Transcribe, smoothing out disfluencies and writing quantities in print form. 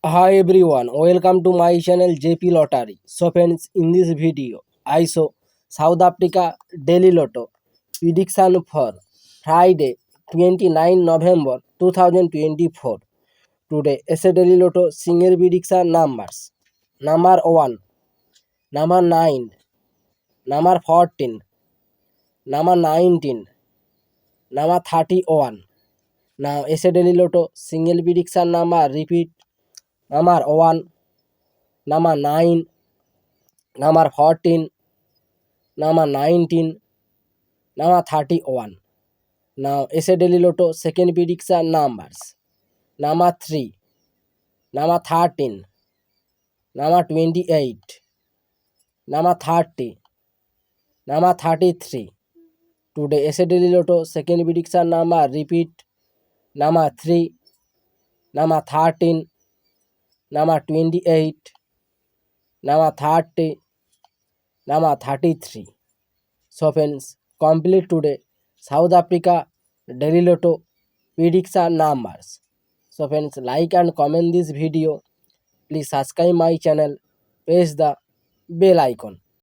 Hi everyone, welcome to my channel JP Lottery. So friends, in this video, I show South Africa Daily Lotto prediction for Friday 29 November 2024. Today, SA Daily Lotto single prediction numbers. Number 1, number 9, number 14, number 19, number 31. Now, SA Daily Lotto single prediction number repeat. Number 1, number 9, number 14, number 19, number 31. Now SA Daily Lotto second prediction numbers. Number 3, number 13, number 28, number 30, number 33. Today SA Daily Lotto second prediction number repeat. Number 3, number 13, number 28, number 30, number 33. So friends, complete today South Africa Daily Lotto prediction numbers. So friends, like and comment this video. Please subscribe my channel. Press the bell icon.